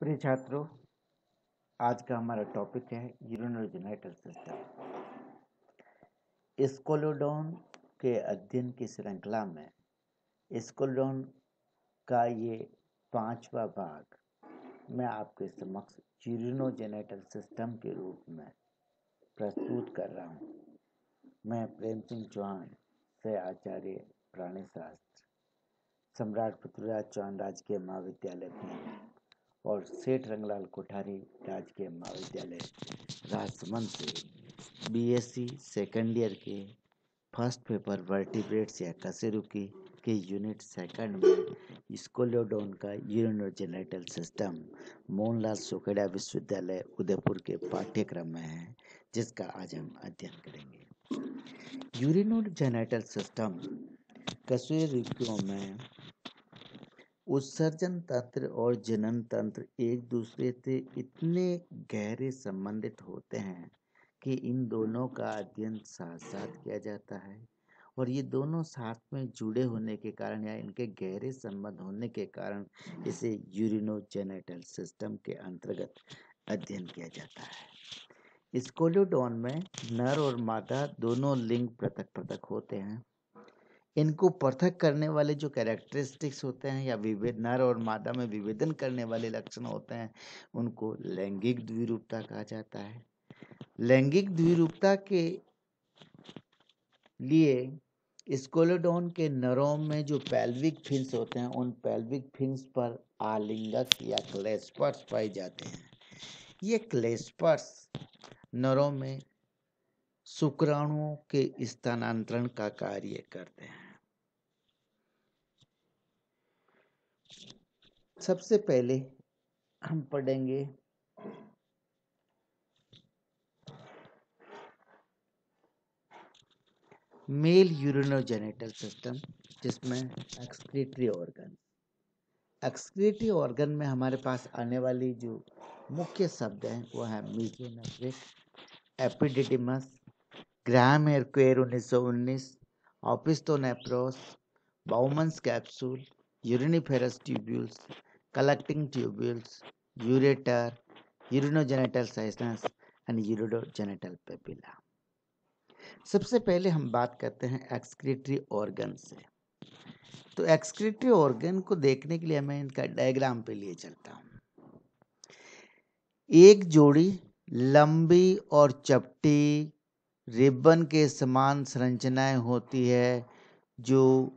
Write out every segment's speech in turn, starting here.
प्रिय छात्रों, आज का हमारा टॉपिक है यूरिनोजेनिटल सिस्टम। स्कोलोडोन के अध्ययन की श्रृंखला में स्कोलोडोन का ये 5वां भाग मैं आपके समक्ष यूरिनोजेनिटल सिस्टम के रूप में प्रस्तुत कर रहा हूँ। मैं प्रेम सिंह चौहान से आचार्य प्राणी शास्त्र, सम्राट पृथ्वीराज चौहान राजकीय महाविद्यालय भिंड और सेठ रंगलाल कोठारी राजकीय महाविद्यालय राजसमंद से बीएससी सेकेंड ईयर के फर्स्ट पेपर वर्टिब्रेट्स या कशेरुकी के यूनिट सेकंड में स्कोलोडोन का यूरिनोजेनिटल सिस्टम मोहनलाल सुखेड़ा विश्वविद्यालय उदयपुर के पाठ्यक्रम में है, जिसका आज हम अध्ययन करेंगे। यूरिनोजेनिटल सिस्टम कशेरुकियों में उत्सर्जन तंत्र और जनन तंत्र एक दूसरे से इतने गहरे संबंधित होते हैं कि इन दोनों का अध्ययन साथ साथ किया जाता है, और ये दोनों साथ में जुड़े होने के कारण या इनके गहरे संबंध होने के कारण इसे यूरिनोजेनिटल सिस्टम के अंतर्गत अध्ययन किया जाता है। स्कोलोडोन में नर और मादा दोनों लिंग पृथक पृथक होते हैं। इनको पृथक करने वाले जो कैरेक्टरिस्टिक्स होते हैं या विभेद नर और मादा में विभेदन करने वाले लक्षण होते हैं, उनको लैंगिक द्विरूपता कहा जाता है। लैंगिक द्विरूपता के लिए स्कोलोडोन के नरों में जो पेल्विक फिन्स होते हैं, उन पेल्विक फिन्स पर आलिंगक या क्लेस्पर्स पाए जाते हैं। ये क्लेस्पर्स नरों में शुक्राणुओं के स्थानांतरण का कार्य करते हैं। सबसे पहले हम पढ़ेंगे मेल यूरिनोजेनिटल सिस्टम, जिसमें एक्सक्रीटरी ऑर्गन। एक्सक्रीटरी ऑर्गन में हमारे पास आने वाली जो मुख्य शब्द हैं वो है मीजोनेफ्रिक, एपिडिडिमस, ग्राहम हेरक्वेर 1919, opisthonephros, Bowman's capsule, uriniferous tubules, collecting tubules, ureter, urinogenital sinus and urinogenital papilla. सबसे पहले हम बात करते हैं एक्सक्रीटरी ऑर्गन से। तो एक्सक्रीटरी ऑर्गन को देखने के लिए मैं इनका डायग्राम पे लिए चलता हूँ। एक जोड़ी लंबी और चपटी रिबन के समान संरचनाएं होती है जो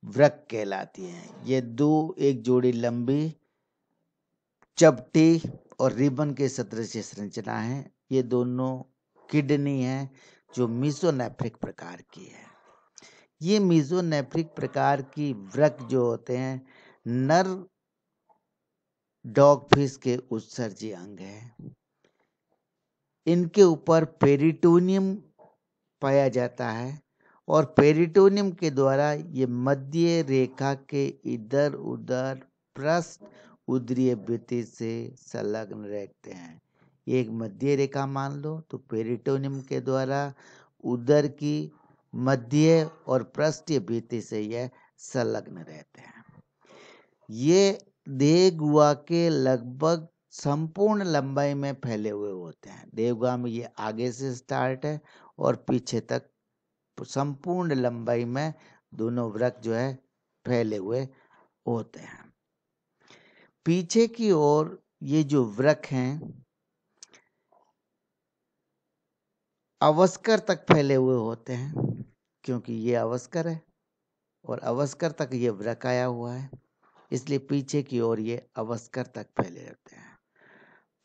वृक्क कहलाती हैं। ये एक जोड़ी लंबी चपटी और रिबन के सदृश संरचना है। ये दोनों किडनी है जो मीजोनेफ्रिक प्रकार की है। ये मीजोनेफ्रिक प्रकार की वृक्क जो होते हैं नर डॉगफिश के उत्सर्जी अंग है। इनके ऊपर पेरिटोनियम पाया जाता है और पेरिटोनियम के द्वारा ये मध्य रेखा के इधर उधर पृष्ठ उदरीय भित्ति से संलग्न रहते हैं। एक मध्य रेखा मान लो, तो पेरिटोनियम के द्वारा उदर की मध्य और पृष्ठीय भित्ति से यह संलग्न रहते हैं। ये देह गुहा के लगभग संपूर्ण लंबाई में फैले हुए होते हैं। देह गुहा में ये आगे से स्टार्ट है और पीछे तक संपूर्ण लंबाई में दोनों वृक्क जो है फैले हुए होते हैं। पीछे की ओर ये जो वृक्क हैं अवस्कर तक फैले हुए होते हैं, क्योंकि ये अवस्कर है और अवस्कर तक ये वृक्क आया हुआ है, इसलिए पीछे की ओर ये अवस्कर तक फैले रहते हैं।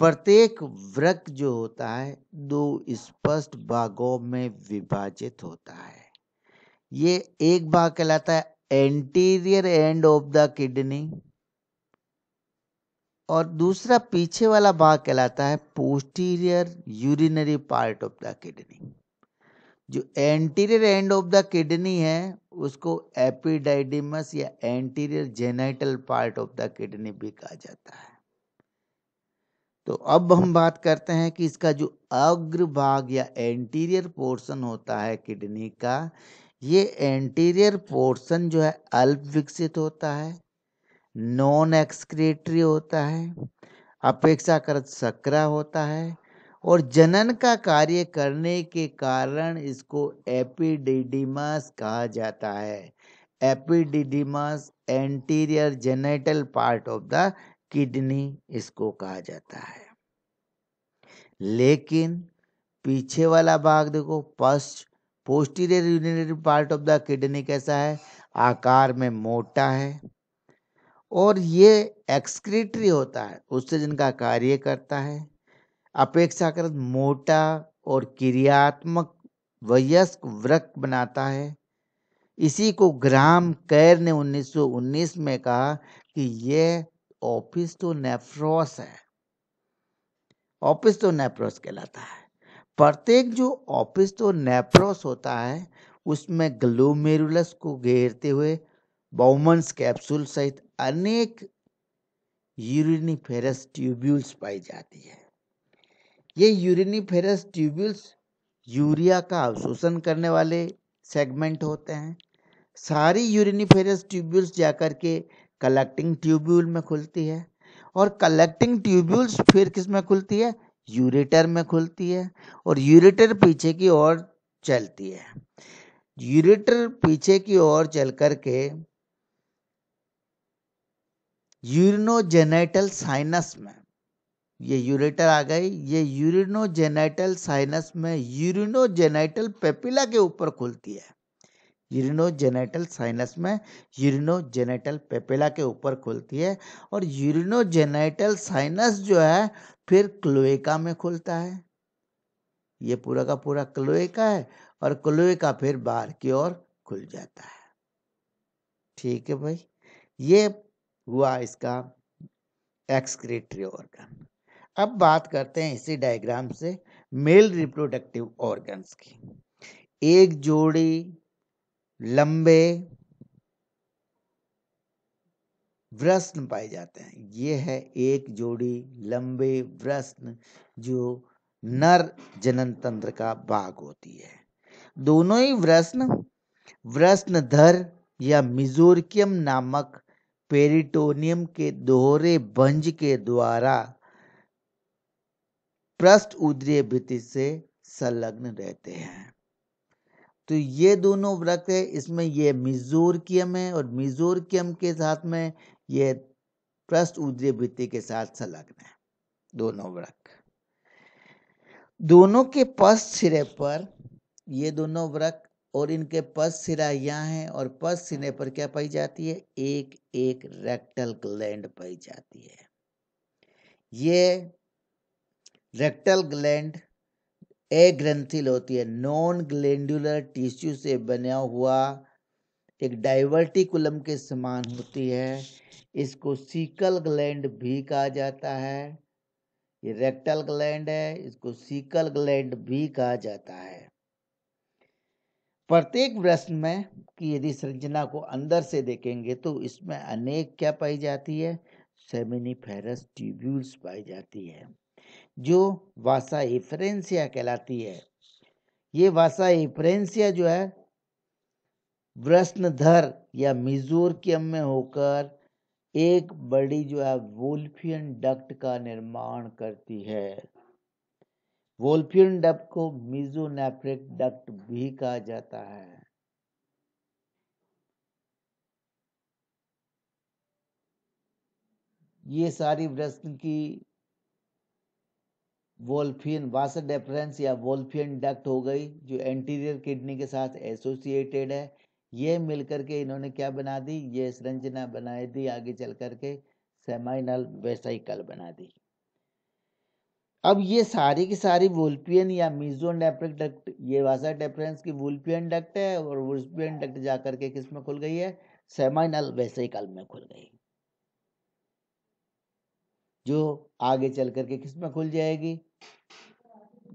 प्रत्येक वृक्क जो होता है दो स्पष्ट भागों में विभाजित होता है। ये एक भाग कहलाता है anterior end of the kidney और दूसरा पीछे वाला भाग कहलाता है posterior urinary part of the kidney. जो anterior end of the kidney है उसको एपिडाइडिमस या anterior genital part of the kidney भी कहा जाता है। तो अब हम बात करते हैं कि इसका जो अग्र भाग या एंटीरियर पोर्शन होता है किडनी का, ये एंटीरियर पोर्शन जो है अल्प विकसित होता है, नॉन एक्सक्रीटरी होता है अपेक्षाकृत सकरा होता है और जनन का कार्य करने के कारण इसको एपिडिडिमस कहा जाता है। Epididymis anterior genital part of the kidney इसको कहा जाता है। लेकिन पीछे वाला भाग देखो, posterior urinary part of the kidney कैसा है, आकार में मोटा है और ये एक्सक्रीटरी होता है, उत्सर्जन का कार्य करता है, अपेक्षाकृत मोटा और क्रियात्मक वयस्क वृक्क बनाता है। इसी को ग्राम कैर ने 1919 में कहा कि यह ओपिस्टोनेफ्रोस है, ओपिस्टोनेफ्रोस कहलाता है। प्रत्येक जो ओपिस्टोनेफ्रोस होता है उसमें ग्लोमेरुलस को घेरते हुए बाउमन्स कैप्सूल सहित अनेक यूरिनिफेरस ट्यूब्यूल्स पाई जाती है। ये यूरिनिफेरस ट्यूब्यूल्स यूरिया का अवशोषण करने वाले सेगमेंट होते हैं। सारी यूरिनिफेरस ट्यूब्यूल्स जाकर के कलेक्टिंग ट्यूब्यूल में खुलती है और कलेक्टिंग ट्यूब्यूल्स फिर किस में खुलती है, यूरेटर में खुलती है और यूरेटर पीछे की ओर चलती है। यूरेटर पीछे की ओर चल करके यूरिनोजेनेटल साइनस में, ये यूरेटर आ गई, ये यूरिनोजेनेटल साइनस में यूरिनोजेनेटल पेपिला के ऊपर खुलती है। यूरिनोजेनेटल साइनस में यूरिनोजेनेटल पेपिला के ऊपर खुलती है और यूरिनोजेनेटल साइनस जो है फिर क्लोएका में खुलता है। ये पूरा का पूरा क्लोएका है और क्लोएका फिर बाहर की ओर खुल जाता है। ठीक है भाई, ये हुआ इसका एक्सक्रीटरी ऑर्गन। अब बात करते हैं इसी डायग्राम से मेल रिप्रोडक्टिव ऑर्गन्स की। एक जोड़ी लंबे वृषण पाए जाते हैं। ये है एक जोड़ी लंबे वृषण जो नर जनन तंत्र का भाग होती है। दोनों ही वृषणधर या मिजोरकियम नामक पेरिटोनियम के दोहरे भंज के द्वारा पृष्ठ उदरीय भित्ति से संलग्न रहते हैं। तो ये दोनों वृक्क है, इसमें ये मिजोरकियम है और मिजोरकियम के साथ में ये पृष्ठ उदरीय भित्ति के साथ संलग्न है दोनों वृक्क। दोनों के पश्च सिरे पर ये दोनों वृक्क और इनके पश्च सिरा यहाँ है और पश्च सिरे पर क्या पाई जाती है, एक एक रेक्टल ग्लैंड पाई जाती है। ये रेक्टल ग्लैंड एग्रंथिल होती है, नॉन ग्लैंडुलर टिश्यू से बना हुआ एक डाइवर्टिकुलम के समान होती है। इसको सीकल ग्लैंड भी कहा जाता है। ये रेक्टल ग्लैंड है, इसको सीकल ग्लैंड भी कहा जाता है। प्रत्येक वृषण में की यदि संरचना को अंदर से देखेंगे तो इसमें अनेक क्या पाई जाती है, सेमिनिफेरस ट्यूब्यूल्स पाई जाती है जो वासा एफरेंसिया कहलाती है। ये वासा एफरेंसिया जो है वृषणधर या मिजोरकियम में होकर एक बड़ी जो है वोल्फियन डक्ट का निर्माण करती है। वोल्फियन डक्ट को मीजोनेफ्रिक डक्ट भी कहा जाता है। ये सारी वृषण की वोल्फियन वासा डेफरेंस या वोल्फियन डक्ट हो गई जो एंटीरियर किडनी के साथ एसोसिएटेड है। ये मिलकर के इन्होंने क्या बना दी, ये संरचना बना दी, आगे चल करके सेमाइनल वेसिकल बना दी। अब ये सारी की सारी वोल्फियन या मीजोनेफ्रिक डक्ट, ये वासा डेफरेंस की वोल्फियन डक्ट है और वोल्फियन डक्ट जाकर के किस में खुल गई है, सेमाइनल वेसिकल में खुल गई, जो आगे चल करके किस में खुल जाएगी,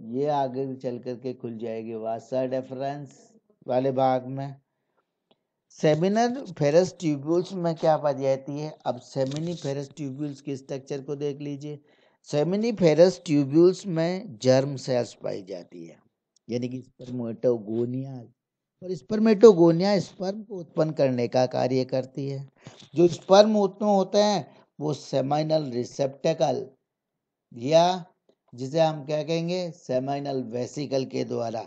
ये आगे चल करके खुल जाएगी वासा डेफरेंस वाले भाग में। सेमिनिफेरस ट्यूब्यूल्स में क्या पाई जाती है, अब सेमिनिफेरस ट्यूब्यूल्स के स्ट्रक्चर को देख लीजिए। सेमिनिफेरस ट्यूब्यूल्स में जर्म सेल्स पाई जाती है, यानी कि स्पर्मेटोगोनिया, और स्पर्मेटोगोनिया स्पर्म को उत्पन्न करने का कार्य करती है। जो स्पर्म उत्पन्न होते हैं वो सेमाइनल रिसेप्टेकल या जिसे हम क्या कहेंगे सेमाइनल वेसिकल के द्वारा।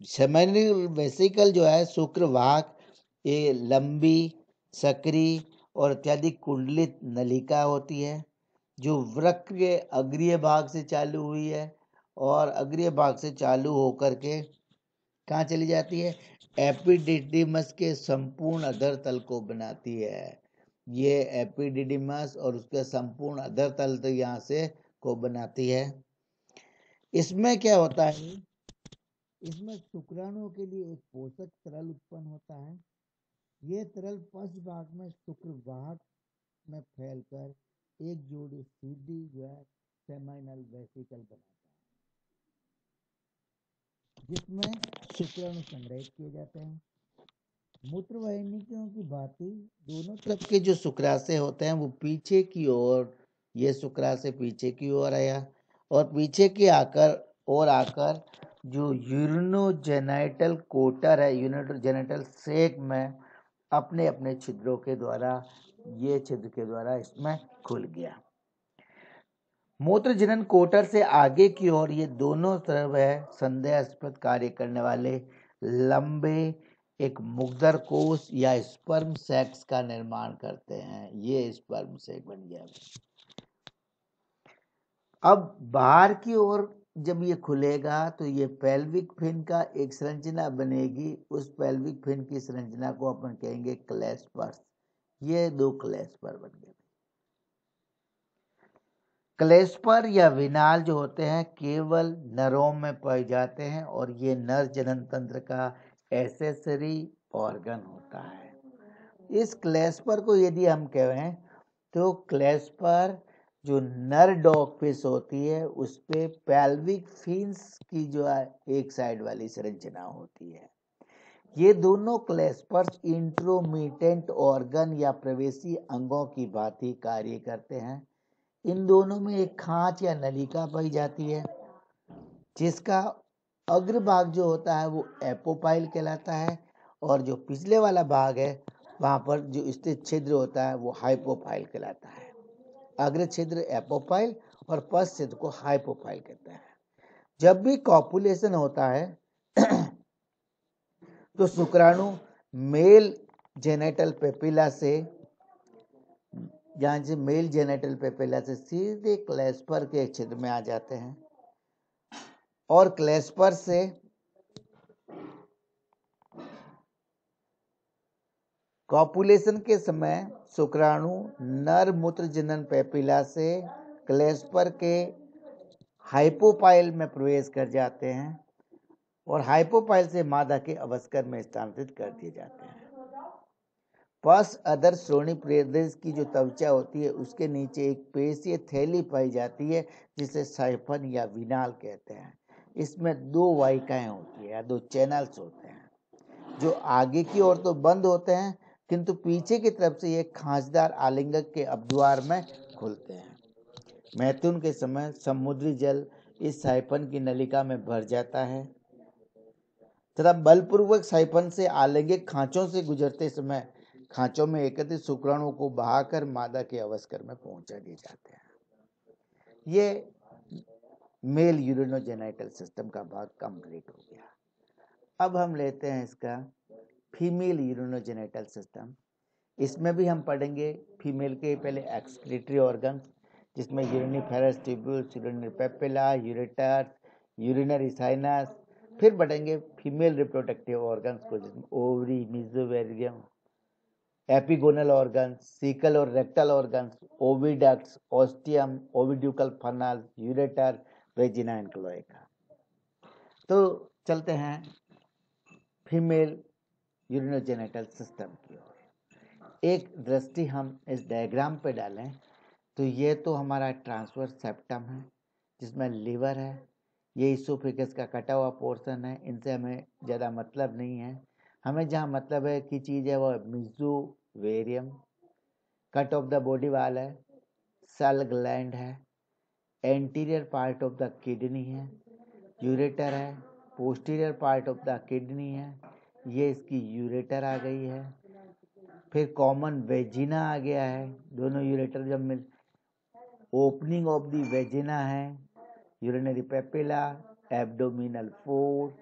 सेमाइनल वेसिकल जो है शुक्रवाहक ये लंबी सक्रिय और अत्यधिक कुंडलित नलिका होती है जो वृक्क के अग्रीय भाग से चालू हुई है और अग्रीय भाग से चालू होकर के कहाँ चली जाती है एपिडिडिमस के संपूर्ण अधर तल को बनाती है। ये एपिडिडिमस और उसके संपूर्ण अधर तल तो यहाँ से को बनाती है। इसमें क्या होता है, इसमें शुक्राणुओं के लिए एक पोषक तरल उत्पन्न होता है। ये तरल पश्च भाग में शुक्रवाहक में फैलकर एक जोड़ी सीधी जो है सेमाइनल वेसिकल बनाता है जिसमें शुक्राणु संग्रहित किए जाते हैं। मूत्रवाहिनियों की भांति दोनों तरफ के जो शुक्राशय होते हैं वो पीछे की ओर, ये शुक्राशय पीछे की ओर आया और पीछे के आकर जो यूरिनोजेनाइटल कोटर है, यूरिनोजेनाइटल सेक में अपने अपने छिद्रों के द्वारा, ये छिद्र के द्वारा इसमें खुल गया। मूत्रजनन कोटर से आगे की ओर ये दोनों तरफ है संदेहास्पद कार्य करने वाले लंबे एक मुग्धर कोश या स्पर्म सैक्स का निर्माण करते हैं। ये स्पर्म सैक बन गया। अब बाहर की ओर जब ये खुलेगा तो ये पेल्विक फिन का एक संरचना बनेगी। उस पेल्विक फिन की संरचना को अपन कहेंगे क्लेस्पर्स। ये दो क्लेस्पर बन गए। क्लेस्पर या विनाल जो होते हैं केवल नरों में पाए जाते हैं और ये नर जनन तंत्र का एसेसरी ऑर्गन होता है। इस क्लेस्पर को यदि हम कहें तो क्लेस्पर जो नर डॉग फिश होती है उस पे पेल्विक फिन्स की जो है एक साइड वाली संरचना होती है। ये दोनों क्लेस्पर्स इंट्रोमिटेंट ऑर्गन या प्रवेशी अंगों की भांति कार्य करते हैं। इन दोनों में एक खांच या नलिका पाई जाती है जिसका अग्रभाग जो होता है वो एपोपाइल कहलाता है और जो पिछले वाला भाग है वहां पर जो स्थित छिद्र होता है वो हाइपोपाइल कहलाता है। अग्र छिद्र एपोपाइल और पश्च छिद्र को हाइपोपाइल कहते हैं। जब भी कॉपुलेशन होता है तो शुक्राणु मेल जेनेटल पेपिला से, जहां से मेल जेनेटल पेपिला से सीधे क्लेस्पर के छिद्र में आ जाते हैं और क्लेस्पर से कॉपुलेशन के समय शुक्राणु नर मूत्र जनन पेपिला से क्लेस्पर के हाइपोपाइल में प्रवेश कर जाते हैं और हाइपोपाइल से मादा के अवस्कर में स्थानांतरित कर दिए जाते हैं। पश्च अधर श्रोणि प्रदेश की जो त्वचा होती है उसके नीचे एक पेशीय थैली पाई जाती है जिसे साइफन या विनाल कहते हैं। इसमें दो वाहिकाएं होती है या दो चैनल्स होते हैं जो आगे की ओर तो बंद होते हैं किंतु पीछे की तरफ से ये खांचदार आलिंगक के अपद्वार में खुलते हैं। मैथुन के समय समुद्री जल इस साइफन की नलिका में भर जाता है तथा बलपूर्वक साइफन से आलिंगिक खांचों से गुजरते समय खांचों में एकत्रित शुक्राणुओं को बहाकर मादा के अवस्कर में पहुंचा दिए जाते हैं। ये मेल यूरिनोजेनाइटल सिस्टम का भाग कंप्लीट हो गया। अब हम लेते हैं इसका फीमेल यूरिनोजेनाइटल सिस्टम। इसमें भी हम पढ़ेंगे फीमेल के पहले एक्सक्रीटरी ऑर्गन जिसमें uriniferous tubules, urinary papilla, ureter, urinary sinus. फिर पढ़ेंगे फीमेल रिप्रोडक्टिव ऑर्गन्स को जिसमें ovary, mesovarium, epigonal organs, caecal और rectal organs, oviducts, ostium, oviducal funnel, ureter, vagina and cloaca. तो चलते हैं फीमेल यूरिनोजेनिटल सिस्टम की ओर। एक दृष्टि हम इस डायग्राम पे डालें तो ये तो हमारा ट्रांसवर्स सेप्टम है जिसमें लीवर है, ये इसोफेगस का कटा हुआ पोर्शन है। इनसे हमें ज़्यादा मतलब नहीं है। हमें जहाँ मतलब है की चीज़ है वो mesovarium, cut off the body wall है, सेल ग्लैंड है, anterior part of the kidney है, यूरेटर है, posterior part of the kidney है, ये इसकी यूरेटर आ गई है। फिर कॉमन वेजिना आ गया है, दोनों यूरेटर जब मिल, ओपनिंग ऑफ द वेजिना है, urinary papilla, abdominal four,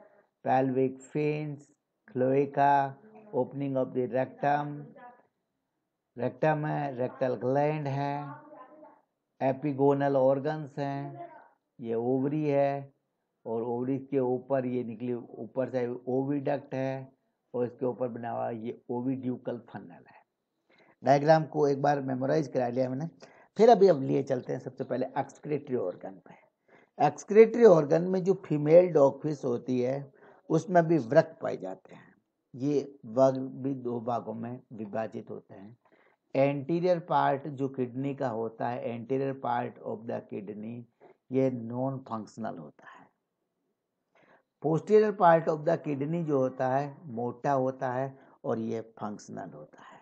pelvic fins, cloaca, opening of the rectum है, रेक्टल ग्लैंड है, एपिगोनल ऑर्गन्स हैं, ये ओवरी है और ओवरी के ऊपर ये निकली ऊपर से ओविडक्ट है और इसके ऊपर बना हुआ ये ओविड्यूकल फनल है। डायग्राम को एक बार मेमोराइज करा लिया मैंने। फिर अब लिए चलते हैं सबसे पहले एक्सक्रीटरी ऑर्गन पे। एक्सक्रीटरी ऑर्गन में जो फीमेल डॉगफिश होती है उसमें भी वृक्क पाए जाते हैं। ये वर्ग भी दो भागों में विभाजित होते हैं। एंटीरियर पार्ट जो किडनी का होता है, anterior part of the kidney, ये नॉन फंक्शनल होता है। Posterior part of the kidney जो होता है मोटा होता है और ये फंक्शनल होता है।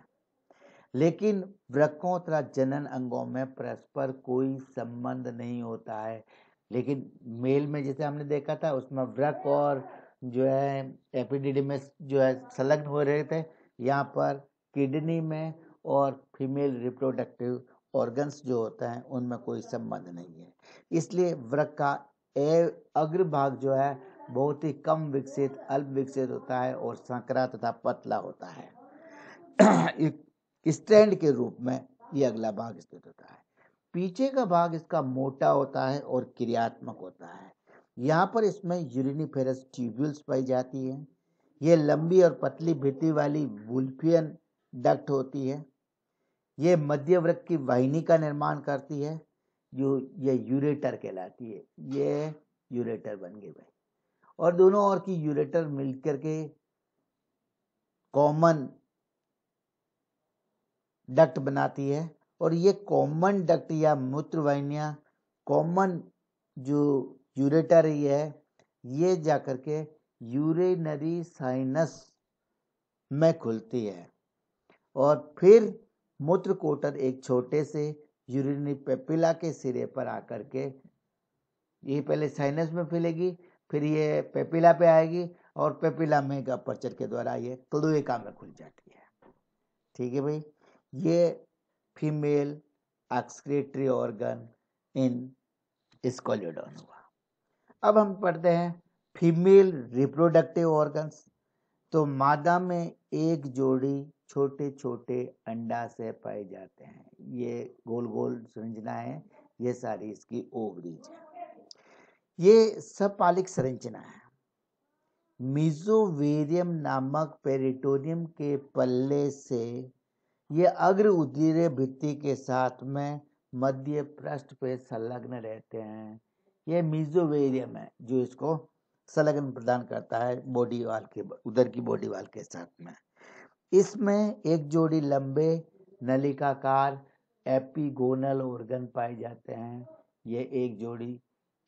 लेकिन वृक्कों तथा जनन अंगों में परस्पर कोई संबंध नहीं होता है। लेकिन मेल में जैसे हमने देखा था उसमें वृक्क और जो है एपिडिडिमिस जो है संलग्न हो रहे थे, यहाँ पर किडनी में और फीमेल रिप्रोडक्टिव ऑर्गन्स जो होता है उनमें कोई संबंध नहीं है। इसलिए वृक्क का अग्रभाग जो है बहुत ही कम विकसित, अल्प विकसित होता है और संकरा तथा पतला होता है। स्टैंड के रूप में ये अगला भाग स्थित होता है। पीछे का भाग इसका मोटा होता है और क्रियात्मक होता है। यहाँ पर इसमें यूरिनिफेरस ट्यूब्यूल्स पाई जाती है। ये लंबी और पतली भित्ति वाली वुल्फियन डक्ट होती है। ये मध्य वृक्क की वाहिनी का निर्माण करती है जो ये यूरेटर कहलाती है। ये यूरेटर बन गई भाई, और दोनों ओर की यूरेटर मिलकर के कॉमन डक्ट बनाती है। और ये कॉमन डक्ट या मूत्र वाहिनियां, कॉमन जो यूरेटर है ये जाकर के यूरिनरी साइनस में खुलती है और फिर मूत्र कोटर एक छोटे से यूरिनरी पेपिला के सिरे पर आकर के ये पहले साइनस में फैलेगी, फिर ये पेपिला पे आएगी और पेपिला में अपर्चर के द्वारा ये क्लोएका में खुल जाती है। ठीक है भाई, ये फीमेल एक्सक्रीटरी ऑर्गन इन स्कोलियोडोन हुआ। अब हम पढ़ते हैं फीमेल रिप्रोडक्टिव ऑर्गन्स। तो मादा में एक जोड़ी छोटे छोटे अंडाशय पाए जाते हैं। ये गोल गोल संरचना है, ये सारी इसकी ओवरीज है। ये सपालिक संरचना है। मीजोवेरियम नामक पेरिटोनियम के पल्ले से ये अग्र उदरीय भित्ति के साथ में मध्य पृष्ठ पे संलग्न रहते हैं। ये मीजोवेरियम है जो इसको संलग्न प्रदान करता है बॉडी वाल के, उधर की बॉडी वाल के साथ में। इसमें एक जोड़ी लंबे नलिकाकार एपिगोनल ऑर्गन पाए जाते हैं। ये एक जोड़ी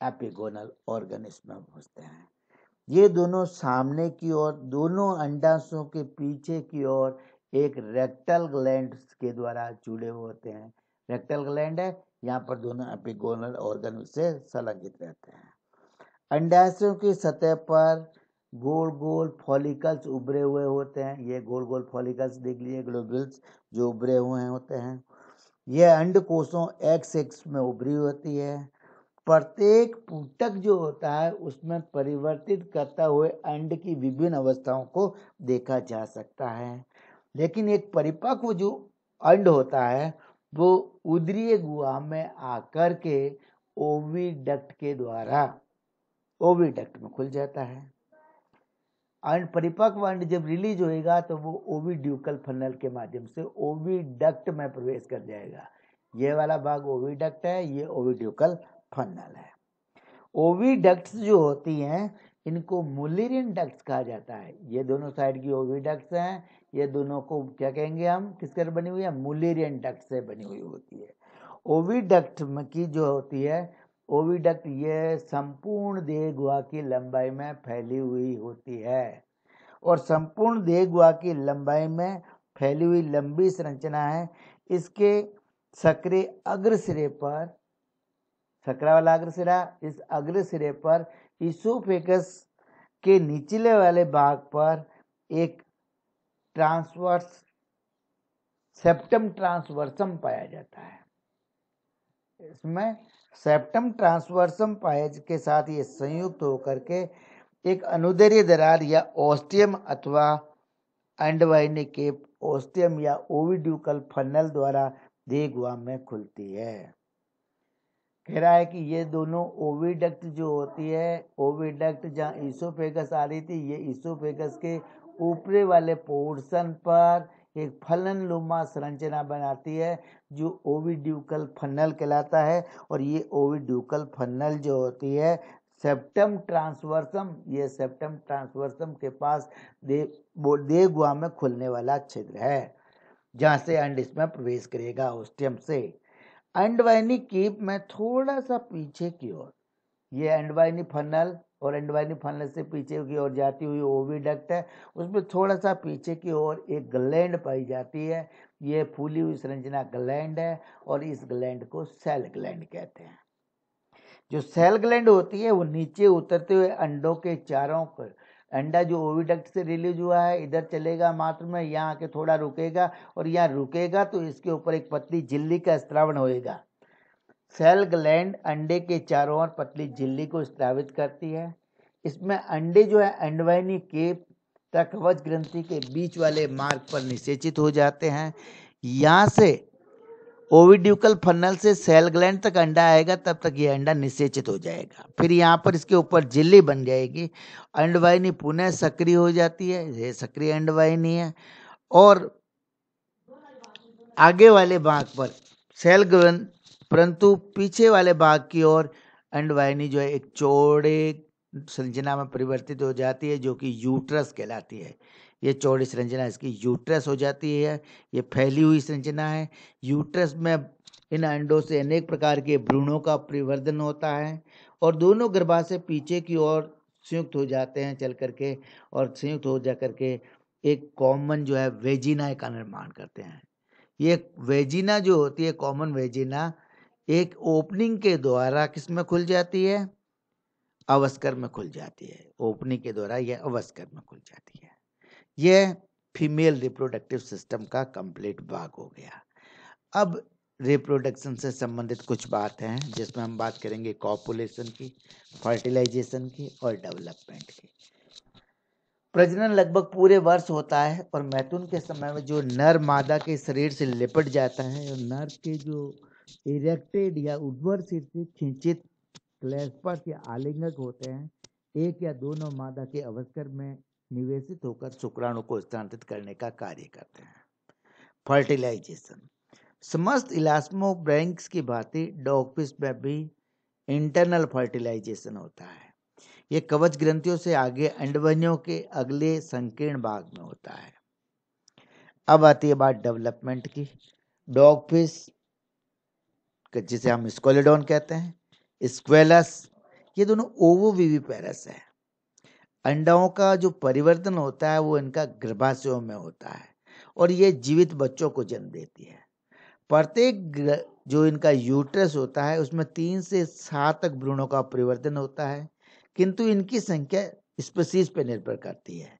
एपिगोनल ऑर्गन इसमें पहुंचते हैं। ये दोनों सामने की ओर, दोनों अंडाशयों के पीछे की ओर एक रेक्टल ग्लैंड के द्वारा जुड़े होते हैं। रेक्टल ग्लैंड है, यहाँ पर दोनों एपिगोनल ऑर्गन से संलग्नित रहते हैं। अंडाशयों की सतह पर गोल गोल फॉलिकल्स उभरे हुए होते हैं। ये गोल गोल फॉलिकल्स देख लीजिए, ग्लोब्यूल्स जो उभरे हुए होते हैं। यह अंडकोशों एक्स एक्स में उभरी होती है। प्रत्येक पुटक जो होता है उसमें परिवर्तित करता हुए अंड की विभिन्न अवस्थाओं को देखा जा सकता है। लेकिन एक परिपक्व जो अंड होता है वो उदरीय गुहा में आकर के ओविडक्ट के द्वारा ओविडक्ट में खुल जाता है। अंड परिपक्व अंड जब रिलीज होएगा तो वो ओविड्यूकल फनल के माध्यम से ओविडक्ट में प्रवेश कर जाएगा। ये वाला भाग ओविडक्ट है, ये ओविड्यूकल फनल है। ओविडक्ट्स जो होती हैं इनको मुलेरियन डक्ट्स कहा जाता है। ये दोनों साइड की ओविडक्ट्स हैं, ये दोनों को क्या कहेंगे हम, किसकर बनी हुई है, मुलेरियन डक्ट से बनी हुई होती है। ओविडक्ट की जो होती है, ओविडक्ट ये संपूर्ण देह गुहा की लंबाई में फैली हुई होती है और संपूर्ण देह गुहा की लंबाई में फैली हुई लंबी संरचना है। इसके सक्रिय अग्र सिरे पर, सकरा वाला अग्र सिरा, इस अग्र सिरे पर इसोफेगस के निचले वाले भाग पर एक ट्रांसवर्स सेप्टम ट्रांसवर्सम पाया जाता है। इसमें सेप्टम ट्रांसवर्सम पाएज के साथ ये संयुक्त होकर के एक अनुदैर्ध्य दरार या ओस्टियम अथवा अंडवाहिनी केप ओस्टियम या ओविड्यूकल फनल द्वारा देहगुहा में खुलती है। कह रहा है कि ये दोनों ओविडक्ट जो होती है, ओविडक्ट जहाँ ईसोफेगस आ रही थी, ये ईसोफेगस के ऊपरी वाले पोर्शन पर एक फलन संरचना बनाती है जो ओविड्यूकल फनल कहलाता है। और ये ओविड्यूकल फनल जो होती है सेप्टम ट्रांसवर्सम, ये सेप्टम ट्रांसवर्सम के पास देहगुहा में खुलने वाला छिद्र है जहाँ से अंड इसमें प्रवेश करेगा ओस्टियम से। अंडवाहिनी कीप में थोड़ा सा पीछे की ओर ये अंडवाहिनी फनल और अंडवाहिनी फनल से पीछे की ओर जाती हुई ओविडक्ट है, उसमें थोड़ा सा पीछे की ओर एक ग्लैंड पाई जाती है। ये फूली हुई संरचना ग्लैंड है और इस ग्लैंड को सेल ग्लैंड कहते हैं। जो सेल ग्लैंड होती है वो नीचे उतरते हुए अंडों के चारों पर, अंडा जो ओविडक्ट से रिलीज हुआ है इधर चलेगा मात्र में, यहाँ आके थोड़ा रुकेगा और यहाँ रुकेगा तो इसके ऊपर एक पतली झिल्ली का स्त्रावण होएगा। सेल ग्लैंड अंडे के चारों ओर पतली झिल्ली को स्त्रावित करती है। इसमें अंडे जो है अंडवाहिनी केप तथा कवच ग्रंथि के बीच वाले मार्ग पर निषेचित हो जाते हैं। यहाँ से ओविड्यूकल फनल से सेल ग्लैंड तक अंडा आएगा, तब तक ये अंडा निषेचित हो जाएगा। फिर यहाँ पर इसके ऊपर झिल्ली बन जाएगी, अंडवाहिनी पुनः सक्रिय हो जाती है, ये सक्रिय अंडवाहिनी है। और आगे वाले भाग पर सेल ग्लैंड, परंतु पीछे वाले भाग की ओर अंडवाहिनी जो है एक चौड़े संरचना में परिवर्तित हो जाती है जो कि यूट्रस कहलाती है। ये चौड़ी संरचना इसकी यूट्रस हो जाती है। ये फैली हुई संरचना है। यूट्रस में इन अंडों से अनेक प्रकार के भ्रूणों का परिवर्धन होता है और दोनों गर्भाशय पीछे की ओर संयुक्त हो जाते हैं चल करके, और संयुक्त हो जा करके एक कॉमन जो है वेजिना का निर्माण करते हैं। ये वेजिना जो होती है, कॉमन वेजिना, एक ओपनिंग के द्वारा किस में खुल जाती है, अवस्कर में खुल जाती है। ओपनिंग के द्वारा यह अवस्कर में खुल जाती है। यह फीमेल रिप्रोडक्टिव सिस्टम का कंप्लीट भाग हो गया। अब रिप्रोडक्शन से संबंधित कुछ बात हैं जिसमें हम बात करेंगे कॉपुलेशन की, फर्टिलाइजेशन की और डेवलपमेंट की। प्रजनन लगभग पूरे वर्ष होता है और मैथुन के समय में जो नर मादा के शरीर से लिपट जाता है और नर के जो इरेक्टेड या ऊर्ध्वर सिर से खिंचित क्लेस्पर्स या आलिंगक होते हैं, एक या दोनों मादा के अवस्कर में निवेशित होकर शुक्राणु को स्थानांतरित करने का कार्य करते हैं। फर्टिलाइजेशन, समस्त इलास्मोब्रैंक्स की भांति डॉगफिश में भी इंटरनल फर्टिलाइजेशन होता है। ये कवच ग्रंथियों से आगे अंडवाहिनियों के अगले संकीर्ण भाग में होता है। अब आती है बात डेवलपमेंट की। डॉगफिश जिसे हम स्क्वेलिडोन कहते हैं, स्क्वेलस, ये दोनों ओवोविविपेरस है। अंडाओं का जो परिवर्तन होता है वो इनका गर्भाशयों में होता है और ये जीवित बच्चों को जन्म देती है। प्रत्येक जो इनका यूट्रस होता है उसमें 3 से 7 तक भ्रूणों का परिवर्तन होता है, किंतु इनकी संख्या स्पीशीज पर निर्भर करती है।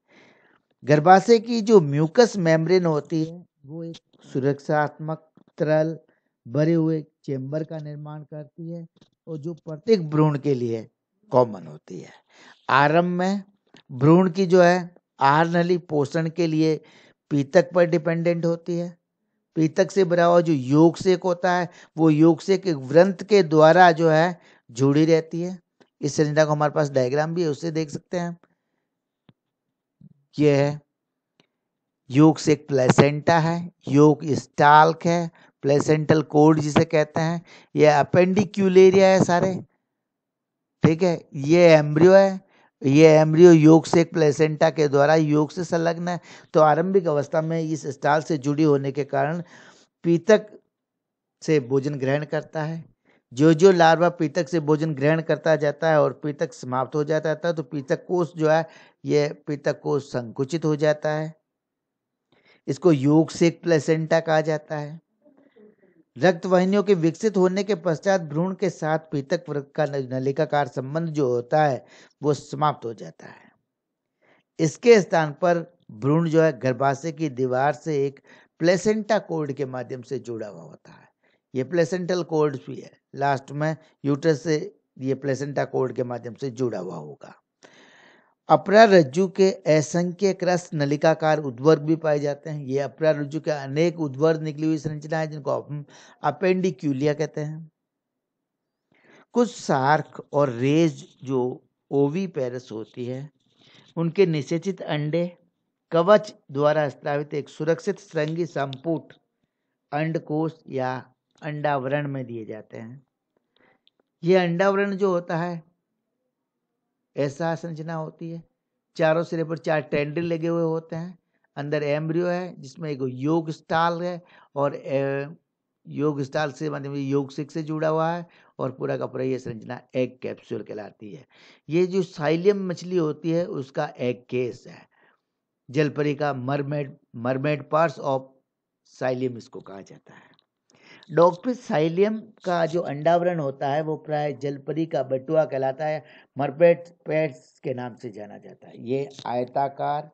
गर्भाशय की जो म्यूकस मेम्ब्रेन होती है वो एक सुरक्षात्मक तरल भरे हुए चेंबर का निर्माण करती है और जो प्रत्येक भ्रूण के लिए कॉमन होती है। आरंभ में भ्रूण की जो है आहार नली पोषण के लिए पीतक पर डिपेंडेंट होती है। पीतक से भरा हुआ जो योगसेक होता है वो योगसेक एक व्रंत के द्वारा जो है जुड़ी रहती है। इस संरचना को हमारे पास डायग्राम भी है, उससे देख सकते हैं। ये है योगसेक, प्लेसेंटा है, योग स्टाल्क है, प्लेसेंटल कोड जिसे कहते हैं, ये अपेंडिक्यूलेरिया है सारे, ठीक है। ये एम्ब्रियो है, ये एम्ब्रियो योग से प्लेसेंटा के द्वारा योग से संलग्न है। तो आरंभिक अवस्था में इस स्टाल से जुड़ी होने के कारण पीतक से भोजन ग्रहण करता है। जो जो लार्वा पीतक से भोजन ग्रहण करता जाता है और पीतक समाप्त हो जाता है तो पीतक कोष जो है ये पीतक कोष संकुचित हो जाता है। इसको योग से प्लेसेंटा कहा जाता है। रक्त वाहिनियों के विकसित होने के पश्चात भ्रूण के साथ पीतक व्रत का नलिकाकार संबंध जो होता है वो समाप्त हो जाता है। इसके स्थान पर भ्रूण जो है गर्भाशय की दीवार से एक प्लेसेंटा कोर्ड के माध्यम से जुड़ा हुआ होता है। ये प्लेसेंटल कोड भी है, लास्ट में यूट्रस से ये प्लेसेंटा कोड के माध्यम से जुड़ा हुआ होगा। अपरा रज्जु के असंख्य क्रस नलिकाकार उद्वर्ग भी पाए जाते हैं। ये अपरा रज्जु के अनेक उद्वर्ग निकली हुई संरचना है जिनको हम अपेंडिक्यूलिया कहते हैं। कुछ सार्क और रेज जो ओवी पेरस होती है, उनके निषेचित अंडे कवच द्वारा स्त्रावित एक सुरक्षित श्रृंगी संपुट अंडकोश या अंडावरण में दिए जाते हैं। ये अंडावरण जो होता है ऐसा संरचना होती है, चारों सिरे पर 4 टेंडल लगे हुए होते हैं, अंदर एम्ब्रियो है जिसमें एक योग स्टाल है और योग स्टाल से मतलब योग सिक से जुड़ा हुआ है और पूरा का पूरा ये संरचना एग कैप्सूल कहलाती है। ये जो साइलियम मछली होती है उसका एग केस है, जलपरी का मरमेड पार्ट्स ऑफ साइलियम इसको कहा जाता है। डॉगफिश साइलियम का जो अंडावरण होता है वो प्राय जलपरी का बटुआ कहलाता है, मरमेड पैड्स के नाम से जाना जाता है। ये आयताकार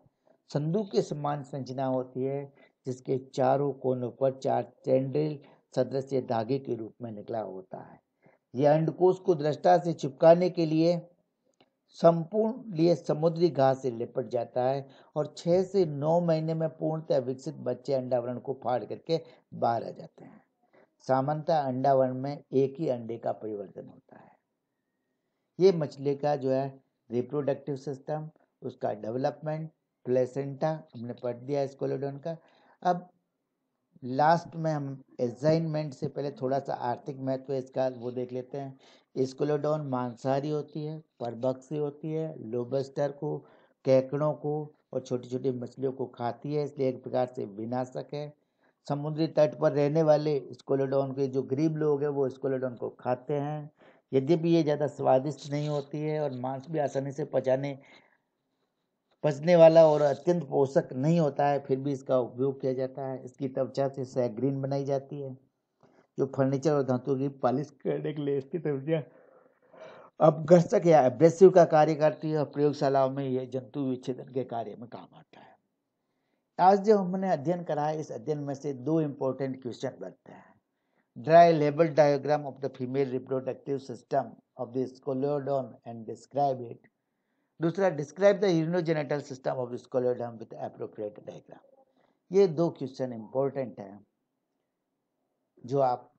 संदूक के समान संरचना होती है जिसके चारों कोनों पर 4 टेंड्रिल सदृश धागे के रूप में निकला होता है। यह अंडकोश को दृष्टा से चिपकाने के लिए संपूर्ण लिए समुद्री घास से लिपट जाता है और 6 से 9 महीने में पूर्णतः विकसित बच्चे अंडावरण को फाड़ करके बाहर आ जाते हैं। सामान्यतः अंडावरण में एक ही अंडे का परिवर्तन होता है। ये मछली का जो है रिप्रोडक्टिव सिस्टम, उसका डेवलपमेंट, प्लेसेंटा हमने पढ़ दिया स्कोलोडोन का। अब लास्ट में हम असाइनमेंट से पहले थोड़ा सा आर्थिक महत्व इसका वो देख लेते हैं। स्कोलोडोन मांसाहारी होती है, परभक्षी होती है, लोबस्टर को, केकड़ों को और छोटी छोटी मछलियों को खाती है, इसलिए एक प्रकार से विनाशक है। समुद्री तट पर रहने वाले स्कोलोडोन के जो गरीब लोग हैं वो स्कोलोडोन को खाते हैं। यद्यपि ये ज़्यादा स्वादिष्ट नहीं होती है और मांस भी आसानी से पचने वाला और अत्यंत पोषक नहीं होता है, फिर भी इसका उपयोग किया जाता है। इसकी त्वचा से सैग्रीन बनाई जाती है जो फर्नीचर और धातु की पॉलिश करने के लिए इसकी त्वचा अपघर्षक या एब्रेसिव का कार्य करती है और प्रयोगशालाओं में यह जंतु विच्छेदन के कार्य में काम आता है। आज जो हमने अध्ययन करा है, इस अध्ययन में से 2 इंपॉर्टेंट क्वेश्चन बनते हैं। Draw a label diagram of the female reproductive system of the Scoliodon and describe it. दूसरा, describe the urinogenital system of Scoliodon with appropriate diagram. ये 2 क्वेश्चन इंपॉर्टेंट हैं जो आप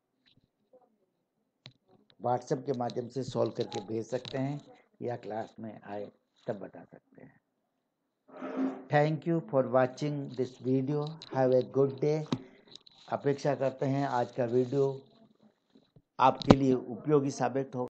व्हाट्सएप के माध्यम से सॉल्व करके भेज सकते हैं या क्लास में आए तब बता सकते हैं। Thank you for watching this video. Have a good day. अपेक्षा करते हैं आज का वीडियो आपके लिए उपयोगी साबित हो।